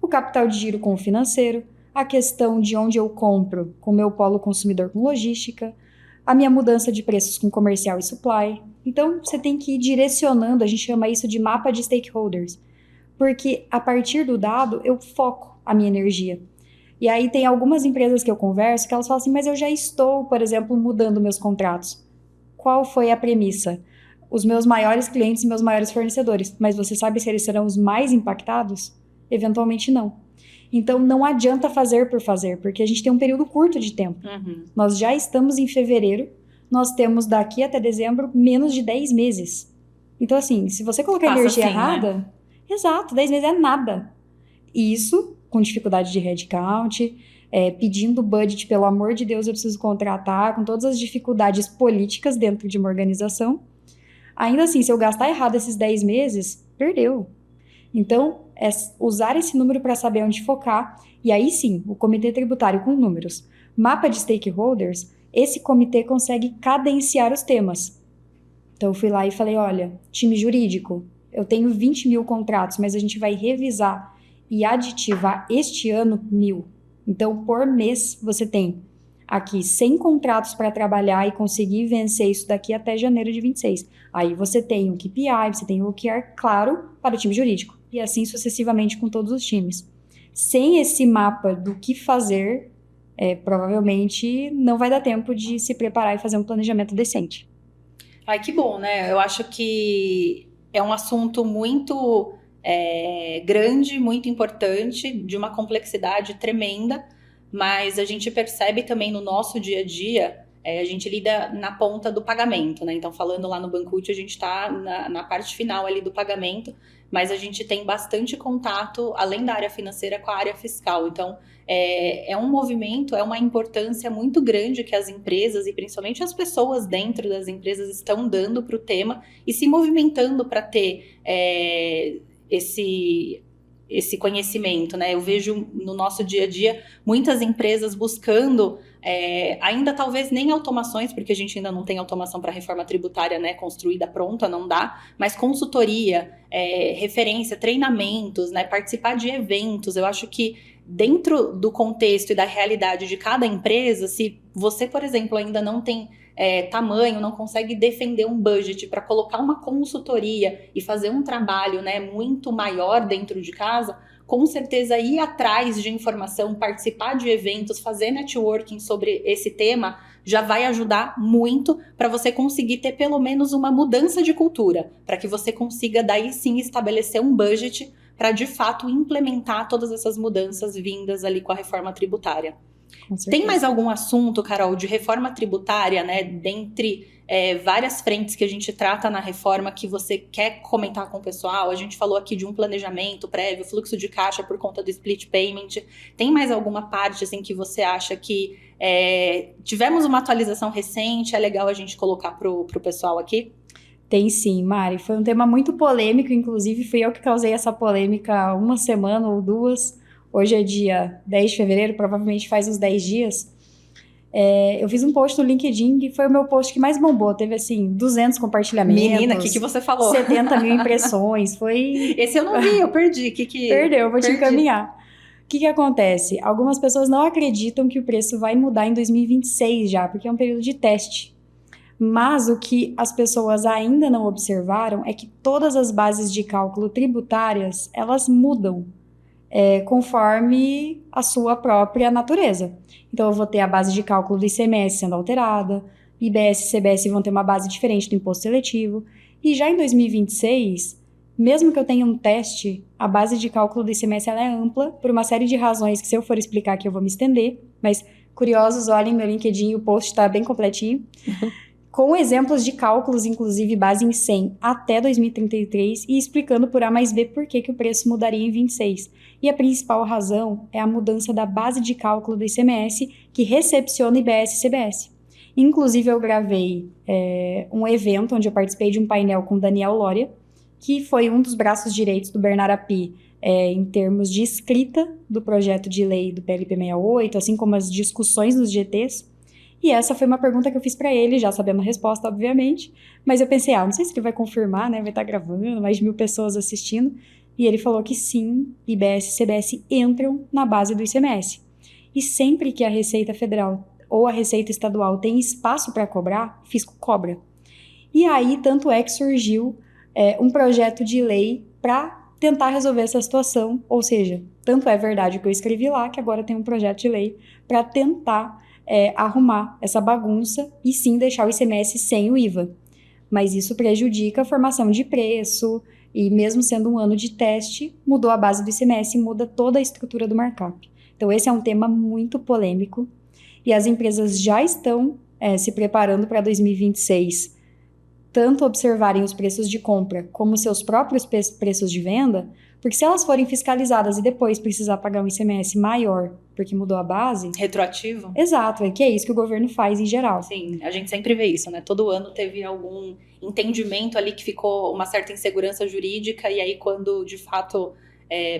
Speaker 2: O capital de giro com o financeiro, a questão de onde eu compro com o meu polo consumidor com logística, a minha mudança de preços com comercial e supply. Então, você tem que ir direcionando, a gente chama isso de mapa de stakeholders, porque a partir do dado eu foco a minha energia. E aí tem algumas empresas que eu converso que elas falam assim, mas eu já estou, por exemplo, mudando meus contratos. Qual foi a premissa? Os meus maiores clientes e meus maiores fornecedores. Mas você sabe se eles serão os mais impactados? Eventualmente não. Então não adianta fazer por fazer, porque a gente tem um período curto de tempo. Nós já estamos em fevereiro, nós temos daqui até dezembro menos de 10 meses. Então assim, se você colocar a energia
Speaker 1: assim,
Speaker 2: errada... Né? Exato, 10 meses é nada. Isso com dificuldade de headcount, pedindo budget, pelo amor de Deus, eu preciso contratar, com todas as dificuldades políticas dentro de uma organização. Ainda assim, se eu gastar errado esses 10 meses, perdeu. Então, é usar esse número para saber onde focar, e aí sim, o comitê tributário com números, mapa de stakeholders, esse comitê consegue cadenciar os temas. Então, eu fui lá e falei, olha, time jurídico, eu tenho 20 mil contratos, mas a gente vai revisar e aditivar este ano 1.000. Então, por mês, você tem aqui 100 contratos para trabalhar e conseguir vencer isso daqui até janeiro de 26. Aí você tem um KPI, você tem um OKR claro para o time jurídico. E assim sucessivamente com todos os times. Sem esse mapa do que fazer, provavelmente não vai dar tempo de se preparar e fazer um planejamento decente.
Speaker 1: Ai, que bom, né? Eu acho que é um assunto muito grande, muito importante, de uma complexidade tremenda, mas a gente percebe também no nosso dia a dia, a gente lida na ponta do pagamento, né? Então, falando lá no Bancut, a gente está na parte final ali do pagamento, mas a gente tem bastante contato, além da área financeira, com a área fiscal. Então, é um movimento, é uma importância muito grande que as empresas, e principalmente as pessoas dentro das empresas, estão dando para o tema e se movimentando para ter esse conhecimento, né? Eu vejo no nosso dia a dia muitas empresas buscando, ainda talvez nem automações, porque a gente ainda não tem automação para a reforma tributária, né, construída pronta, não dá, mas consultoria, referência, treinamentos, né, participar de eventos. Eu acho que dentro do contexto e da realidade de cada empresa, se você, por exemplo, ainda não tem tamanho, não consegue defender um budget para colocar uma consultoria e fazer um trabalho, né, muito maior dentro de casa, com certeza ir atrás de informação, participar de eventos, fazer networking sobre esse tema já vai ajudar muito para você conseguir ter pelo menos uma mudança de cultura, para que você consiga daí sim estabelecer um budget para de fato implementar todas essas mudanças vindas ali com a reforma tributária. Tem mais algum assunto, Carol, de reforma tributária, né, dentre várias frentes que a gente trata na reforma que você quer comentar com o pessoal? A gente falou aqui de um planejamento prévio, fluxo de caixa por conta do split payment. Tem mais alguma parte assim, que você acha que tivemos uma atualização recente, é legal a gente colocar para o pessoal aqui?
Speaker 2: Tem sim, Mari. Foi um tema muito polêmico, inclusive fui eu que causei essa polêmica há uma semana ou duas. Hoje é dia 10 de fevereiro, provavelmente faz uns 10 dias. Eu fiz um post no LinkedIn que foi o meu post que mais bombou. Teve, assim, 200 compartilhamentos.
Speaker 1: Menina, o que você falou?
Speaker 2: 70 mil impressões. Foi...
Speaker 1: Esse eu não vi, eu perdi.
Speaker 2: Perdeu, eu vou te encaminhar. O que acontece? Algumas pessoas não acreditam que o preço vai mudar em 2026 já, porque é um período de teste. Mas o que as pessoas ainda não observaram é que todas as bases de cálculo tributárias, elas mudam conforme a sua própria natureza. Então, eu vou ter a base de cálculo do ICMS sendo alterada, IBS e CBS vão ter uma base diferente do imposto seletivo, e já em 2026, mesmo que eu tenha um teste, a base de cálculo do ICMS ela é ampla, por uma série de razões que se eu for explicar aqui eu vou me estender, mas curiosos, olhem meu LinkedIn, o post está bem completinho. Com exemplos de cálculos, inclusive base em 100 até 2033 e explicando por A mais B por que o preço mudaria em 26. E a principal razão é a mudança da base de cálculo do ICMS que recepciona IBS e CBS. Inclusive, eu gravei um evento onde eu participei de um painel com Daniel Lória, que foi um dos braços direitos do Bernard Api em termos de escrita do projeto de lei do PLP 68, assim como as discussões nos GTs. E essa foi uma pergunta que eu fiz para ele, já sabendo a resposta, obviamente. Mas eu pensei, não sei se ele vai confirmar, né? Vai estar gravando, mais de 1.000 pessoas assistindo. E ele falou que sim, IBS e CBS entram na base do ICMS. E sempre que a Receita Federal ou a Receita Estadual tem espaço para cobrar, fisco cobra. E aí, tanto é que surgiu um projeto de lei para tentar resolver essa situação. Ou seja, tanto é verdade o que eu escrevi lá, que agora tem um projeto de lei para tentar arrumar essa bagunça e sim deixar o ICMS sem o IVA. Mas isso prejudica a formação de preço e mesmo sendo um ano de teste, mudou a base do ICMS e muda toda a estrutura do markup. Então esse é um tema muito polêmico e as empresas já estão se preparando para 2026 tanto observarem os preços de compra como seus próprios preços de venda, porque se elas forem fiscalizadas e depois precisar pagar um ICMS maior porque mudou a base...
Speaker 1: Retroativo?
Speaker 2: Exato, é que é isso que o governo faz em geral.
Speaker 1: Sim, a gente sempre vê isso, né? Todo ano teve algum entendimento ali que ficou uma certa insegurança jurídica, e aí quando, de fato,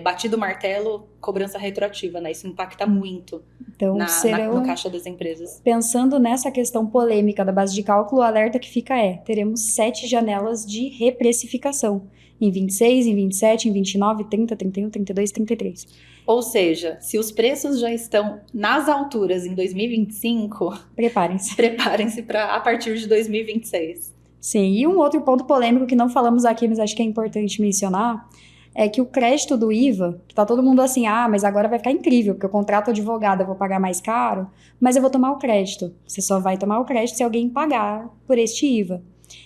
Speaker 1: batido o martelo, cobrança retroativa, né? Isso impacta muito
Speaker 2: então,
Speaker 1: no caixa das empresas.
Speaker 2: Pensando nessa questão polêmica da base de cálculo, o alerta que fica teremos 7 janelas de reprecificação. Em 26, em 27, em 29, 30, 31, 32, 33.
Speaker 1: Ou seja, se os preços já estão nas alturas em 2025...
Speaker 2: Preparem-se.
Speaker 1: Preparem-se para a partir de 2026.
Speaker 2: Sim, e um outro ponto polêmico que não falamos aqui, mas acho que é importante mencionar, é que o crédito do IVA, que tá todo mundo assim, mas agora vai ficar incrível, porque eu contrato advogado, eu vou pagar mais caro, mas eu vou tomar o crédito. Você só vai tomar o crédito se alguém pagar por este IVA.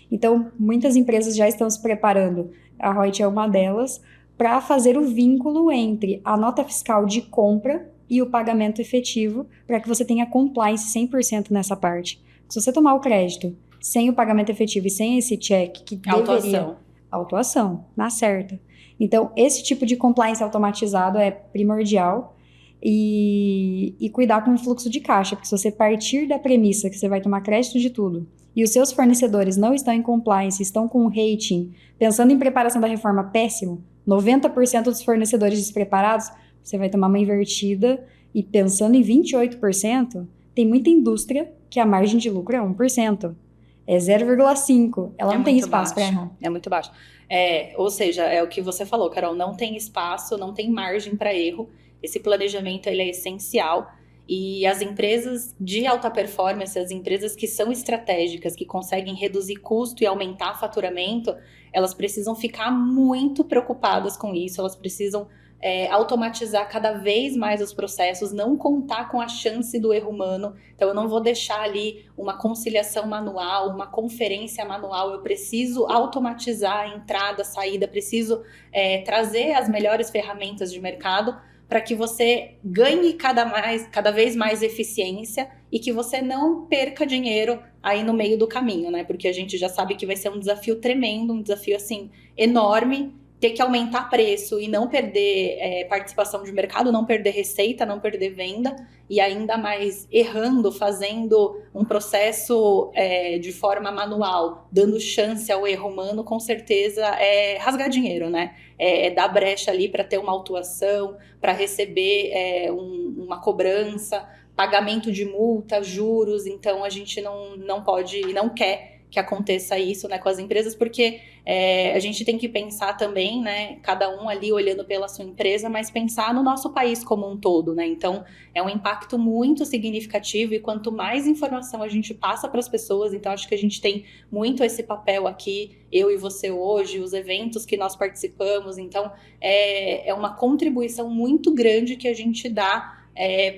Speaker 2: Então, muitas empresas já estão se preparando, a Reut é uma delas, para fazer o vínculo entre a nota fiscal de compra e o pagamento efetivo, para que você tenha compliance 100% nessa parte. Se você tomar o crédito sem o pagamento efetivo e sem esse check, que deveria... Autuação, na certa. Então, esse tipo de compliance automatizado é primordial e cuidar com o fluxo de caixa, porque se você partir da premissa que você vai tomar crédito de tudo e os seus fornecedores não estão em compliance, estão com um rating, pensando em preparação da reforma péssimo, 90% dos fornecedores despreparados, você vai tomar uma invertida, e pensando em 28%, tem muita indústria que a margem de lucro é 1%. É 0,5%. Ela não tem espaço para errar.
Speaker 1: É muito baixo. Ou seja, é o que você falou, Carol, não tem espaço, não tem margem para erro. Esse planejamento ele é essencial. E as empresas de alta performance, as empresas que são estratégicas, que conseguem reduzir custo e aumentar faturamento, elas precisam ficar muito preocupadas com isso, elas precisam automatizar cada vez mais os processos, não contar com a chance do erro humano. Então, eu não vou deixar ali uma conciliação manual, uma conferência manual, eu preciso automatizar a entrada, a saída, preciso trazer as melhores ferramentas de mercado para que você ganhe cada vez mais eficiência e que você não perca dinheiro aí no meio do caminho, né? Porque a gente já sabe que vai ser um desafio tremendo, um desafio, assim, enorme, ter que aumentar preço e não perder participação de mercado, não perder receita, não perder venda, e ainda mais errando, fazendo um processo de forma manual, dando chance ao erro humano, com certeza é rasgar dinheiro, né? Dar brecha ali para ter uma autuação, para receber uma cobrança, pagamento de multa, juros. Então a gente não pode e não quer que aconteça isso, né, com as empresas, porque a gente tem que pensar também, né, cada um ali olhando pela sua empresa, mas pensar no nosso país como um todo, né? Então é um impacto muito significativo, e quanto mais informação a gente passa para as pessoas, então acho que a gente tem muito esse papel aqui, eu e você hoje, os eventos que nós participamos, então é uma contribuição muito grande que a gente dá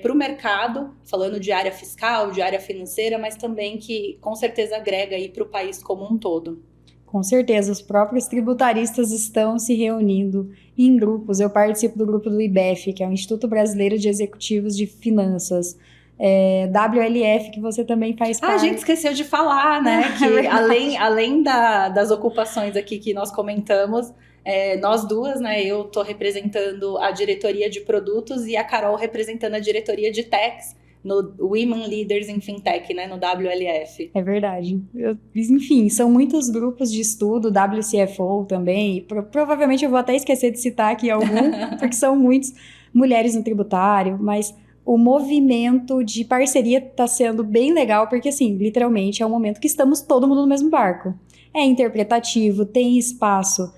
Speaker 1: para o mercado, falando de área fiscal, de área financeira, mas também que com certeza agrega aí para o país como um todo.
Speaker 2: Com certeza, os próprios tributaristas estão se reunindo em grupos. Eu participo do grupo do IBEF, que é o Instituto Brasileiro de Executivos de Finanças, WLF, que você também faz parte.
Speaker 1: A gente esqueceu de falar, né, que além das ocupações aqui que nós comentamos, nós duas, né, eu tô representando a diretoria de produtos e a Carol representando a diretoria de techs no Women Leaders in Fintech, né, no WLF.
Speaker 2: É verdade. Enfim, são muitos grupos de estudo, WCFO também, e provavelmente eu vou até esquecer de citar aqui algum, porque são muitos, mulheres no tributário, mas o movimento de parceria está sendo bem legal, porque assim, literalmente é um momento que estamos todo mundo no mesmo barco. É interpretativo, tem espaço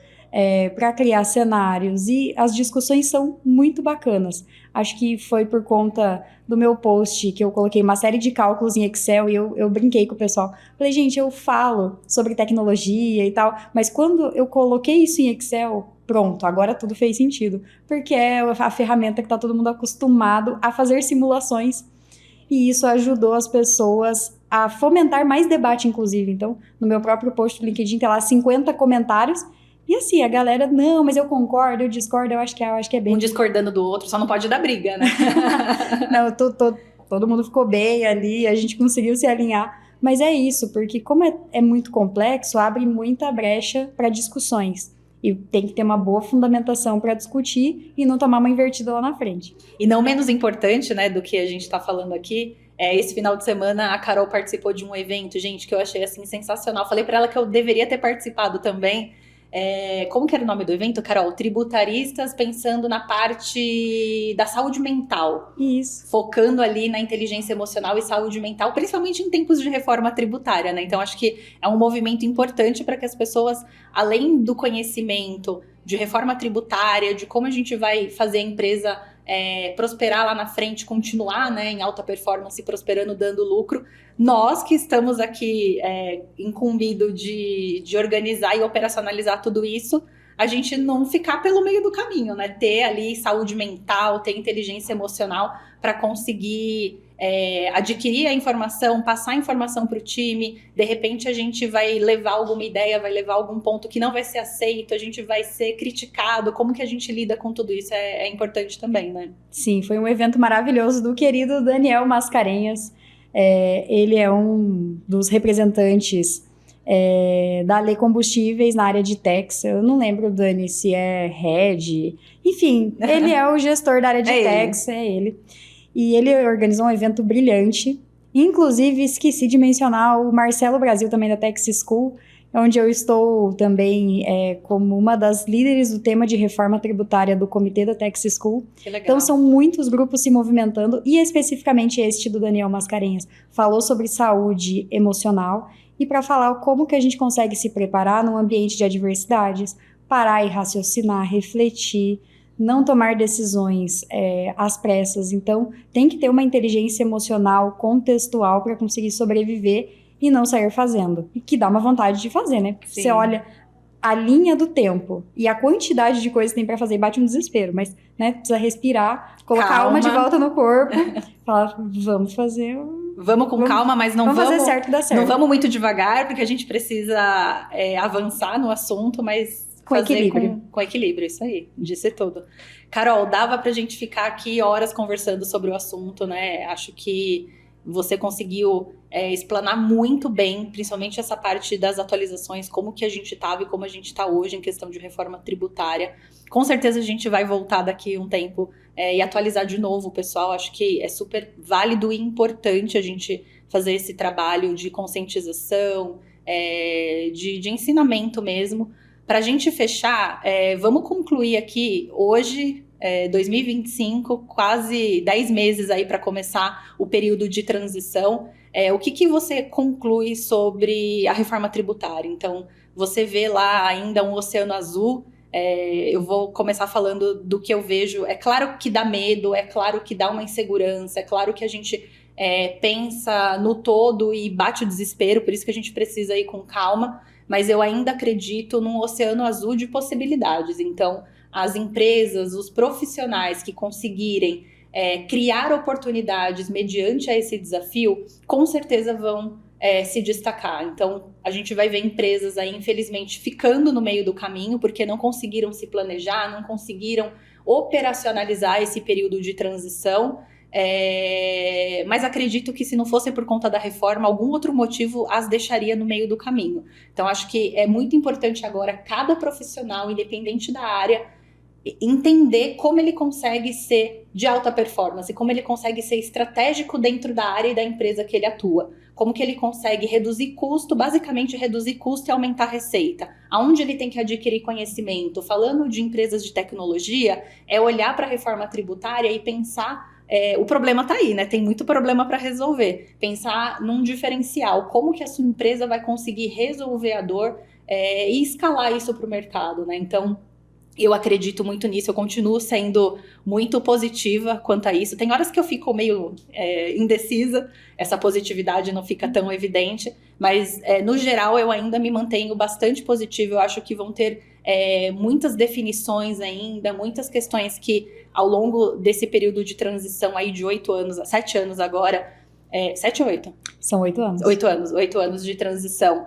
Speaker 2: para criar cenários, e as discussões são muito bacanas. Acho que foi por conta do meu post que eu coloquei uma série de cálculos em Excel e eu brinquei com o pessoal. Falei, gente, eu falo sobre tecnologia e tal, mas quando eu coloquei isso em Excel, pronto, agora tudo fez sentido, porque é a ferramenta que está todo mundo acostumado a fazer simulações, e isso ajudou as pessoas a fomentar mais debate, inclusive. Então, no meu próprio post do LinkedIn tem lá 50 comentários. E assim, a galera, não, mas eu concordo, eu discordo, eu acho que é bem...
Speaker 1: Um discordando do outro, só não pode dar briga, né?
Speaker 2: Não, todo mundo ficou bem ali, a gente conseguiu se alinhar, Mas é isso, porque como é muito complexo, abre muita brecha para discussões. E tem que ter uma boa fundamentação para discutir e não tomar uma invertida lá na frente.
Speaker 1: E não menos importante, né, do que a gente está falando aqui, esse final de semana a Carol participou de um evento, gente, que eu achei assim sensacional. Falei para ela que eu deveria ter participado também. Como que era o nome do evento, Carol? Tributaristas pensando na parte da saúde mental.
Speaker 2: Isso.
Speaker 1: Focando ali na inteligência emocional e saúde mental, principalmente em tempos de reforma tributária, né? Então, acho que é um movimento importante para que as pessoas, além do conhecimento de reforma tributária, de como a gente vai fazer a empresa prosperar lá na frente, continuar, né, em alta performance, prosperando, dando lucro, nós que estamos aqui incumbidos de organizar e operacionalizar tudo isso, a gente não ficar pelo meio do caminho, né? Ter ali saúde mental, ter inteligência emocional para conseguir adquirir a informação, passar a informação para o time. De repente a gente vai levar alguma ideia, vai levar algum ponto que não vai ser aceito, a gente vai ser criticado. Como que a gente lida com tudo isso é importante também, né?
Speaker 2: Sim, foi um evento maravilhoso do querido Daniel Mascarenhas. Ele é um dos representantes da Lei Combustíveis na área de tax. Eu não lembro, Dani, se é head. Enfim, ele é o gestor da área de tax, é ele. E ele organizou um evento brilhante. Inclusive, esqueci de mencionar o Marcelo Brasil, também da Tax School, onde eu estou também como uma das líderes do tema de reforma tributária do comitê da Tax School.
Speaker 1: Que legal.
Speaker 2: Então, são muitos grupos se movimentando, e especificamente este do Daniel Mascarenhas falou sobre saúde emocional, e para falar como que a gente consegue se preparar num ambiente de adversidades, parar e raciocinar, refletir, não tomar decisões às pressas. Então, tem que ter uma inteligência emocional contextual para conseguir sobreviver e não sair fazendo. E que dá uma vontade de fazer, né?
Speaker 1: Sim.
Speaker 2: Você olha a linha do tempo e a quantidade de coisas que tem para fazer e bate um desespero. Mas, né, precisa respirar, colocar a alma de volta no corpo, falar, vamos fazer...
Speaker 1: Vamos com calma, mas não
Speaker 2: vamos fazer certo, dá certo.
Speaker 1: Não vamos muito devagar, porque a gente precisa avançar no assunto, mas...
Speaker 2: Com equilíbrio.
Speaker 1: Com equilíbrio, isso aí, disse tudo. Carol, dava pra gente ficar aqui horas conversando sobre o assunto, né? Acho que você conseguiu explanar muito bem, principalmente essa parte das atualizações, como que a gente estava e como a gente está hoje em questão de reforma tributária. Com certeza a gente vai voltar daqui um tempo e atualizar de novo, pessoal. Acho que é super válido e importante a gente fazer esse trabalho de conscientização, de ensinamento mesmo. Para a gente fechar, vamos concluir aqui hoje, 2025, quase 10 meses aí para começar o período de transição. O que você conclui sobre a reforma tributária? Então, você vê lá ainda um oceano azul. Eu vou começar falando do que eu vejo. É claro que dá medo, é claro que dá uma insegurança, é claro que a gente pensa no todo e bate o desespero, por isso que a gente precisa ir com calma. Mas eu ainda acredito num oceano azul de possibilidades. Então, as empresas, os profissionais que conseguirem criar oportunidades mediante a esse desafio, com certeza vão se destacar. Então, a gente vai ver empresas aí, infelizmente, ficando no meio do caminho, porque não conseguiram se planejar, não conseguiram operacionalizar esse período de transição. Mas acredito que se não fosse por conta da reforma, algum outro motivo as deixaria no meio do caminho. Então acho que é muito importante agora cada profissional, independente da área, entender como ele consegue ser de alta performance, como ele consegue ser estratégico dentro da área e da empresa que ele atua, como que ele consegue reduzir custo, basicamente reduzir custo e aumentar receita, aonde ele tem que adquirir conhecimento. Falando de empresas de tecnologia, é olhar para a reforma tributária e pensar o problema está aí, né? Tem muito problema para resolver. Pensar num diferencial, como que a sua empresa vai conseguir resolver a dor e escalar isso para o mercado, né? Então, eu acredito muito nisso, eu continuo sendo muito positiva quanto a isso. Tem horas que eu fico meio indecisa, essa positividade não fica tão evidente, mas no geral eu ainda me mantenho bastante positiva. Eu acho que vão ter muitas definições ainda, muitas questões que ao longo desse período de transição aí de 8 anos, 7 anos agora, 7 ou 8?
Speaker 2: São 8 anos.
Speaker 1: 8 anos de transição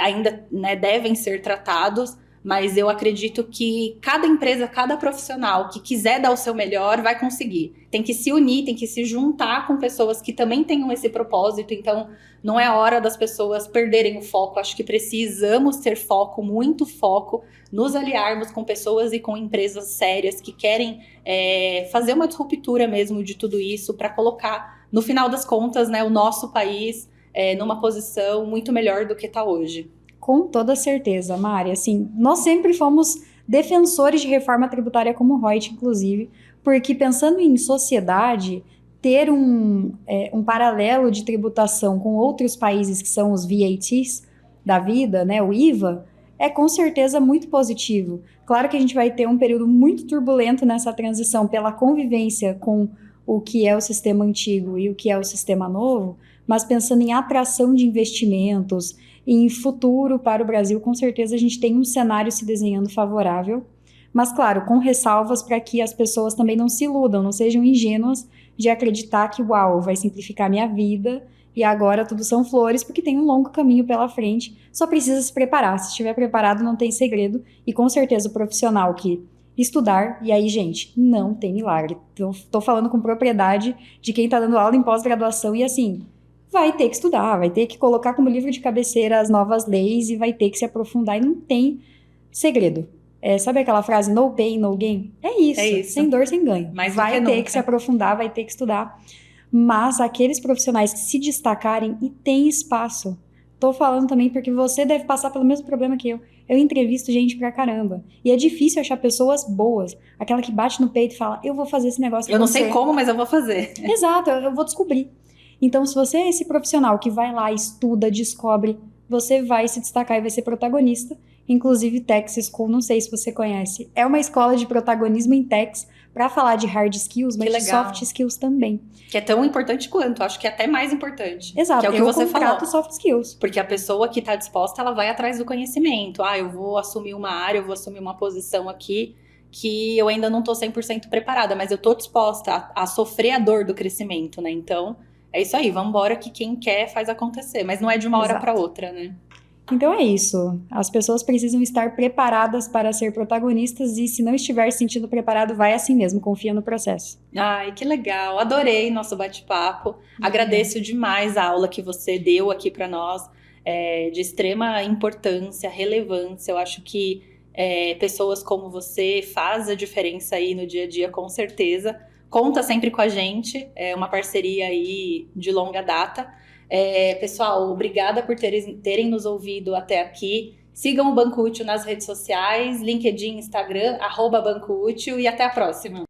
Speaker 1: ainda, né, devem ser tratados. mas eu acredito que cada empresa, cada profissional que quiser dar o seu melhor vai conseguir. Tem que se unir, tem que se juntar com pessoas que também tenham esse propósito, então não é hora das pessoas perderem o foco. Acho que precisamos ter foco, muito foco, nos aliarmos com pessoas e com empresas sérias que querem fazer uma disruptura mesmo de tudo isso para colocar, no final das contas, né, o nosso país numa posição muito melhor do que está hoje.
Speaker 2: Com toda certeza, Mari. Assim, nós sempre fomos defensores de reforma tributária como Reut, inclusive, porque pensando em sociedade, ter um paralelo de tributação com outros países que são os VATs da vida, né, o IVA, é com certeza muito positivo. Claro que a gente vai ter um período muito turbulento nessa transição pela convivência com o que é o sistema antigo e o que é o sistema novo, mas pensando em atração de investimentos, em futuro para o Brasil, com certeza a gente tem um cenário se desenhando favorável, mas claro, com ressalvas para que as pessoas também não se iludam, não sejam ingênuas de acreditar que, uau, vai simplificar minha vida e agora tudo são flores, porque tem um longo caminho pela frente, só precisa se preparar. Se estiver preparado, não tem segredo, e com certeza o profissional que estudar, e aí, gente, não tem milagre. Tô falando com propriedade de quem tá dando aula em pós-graduação e assim, vai ter que estudar, vai ter que colocar como livro de cabeceira as novas leis e vai ter que se aprofundar e não tem segredo. Sabe aquela frase, no pain, no gain? É isso. Sem dor, sem ganho.
Speaker 1: Mas
Speaker 2: vai ter que se aprofundar, vai ter que estudar. Mas aqueles profissionais que se destacarem e tem espaço, tô falando também porque você deve passar pelo mesmo problema que eu. Eu entrevisto gente pra caramba. E é difícil achar pessoas boas. Aquela que bate no peito e fala, eu vou fazer esse negócio.
Speaker 1: Eu não sei como, mas eu vou fazer.
Speaker 2: Exato, eu vou descobrir. Então, se você é esse profissional que vai lá, estuda, descobre, você vai se destacar e vai ser protagonista. Inclusive, Techs School, não sei se você conhece, é uma escola de protagonismo em techs para falar de hard skills, mas de soft skills também.
Speaker 1: Que é tão importante quanto, acho que é até mais importante.
Speaker 2: Exato,
Speaker 1: que é o que você falou.
Speaker 2: Soft skills.
Speaker 1: Porque a pessoa que está disposta, ela vai atrás do conhecimento. Eu vou assumir uma área, eu vou assumir uma posição aqui que eu ainda não estou 100% preparada, mas eu estou disposta a sofrer a dor do crescimento, né? Então, é isso aí, vamos embora que quem quer faz acontecer, mas não é de uma hora para outra, né?
Speaker 2: Então é isso, as pessoas precisam estar preparadas para ser protagonistas e se não estiver se sentindo preparado, vai assim mesmo, confia no processo.
Speaker 1: Ai, que legal, adorei nosso bate-papo, agradeço demais a aula que você deu aqui para nós, de extrema importância, relevância, eu acho que pessoas como você faz a diferença aí no dia a dia, com certeza. Conta sempre com a gente, é uma parceria aí de longa data. Pessoal, obrigada por terem nos ouvido até aqui. Sigam o Banco Útil nas redes sociais, LinkedIn, Instagram, @Banco Útil e até a próxima.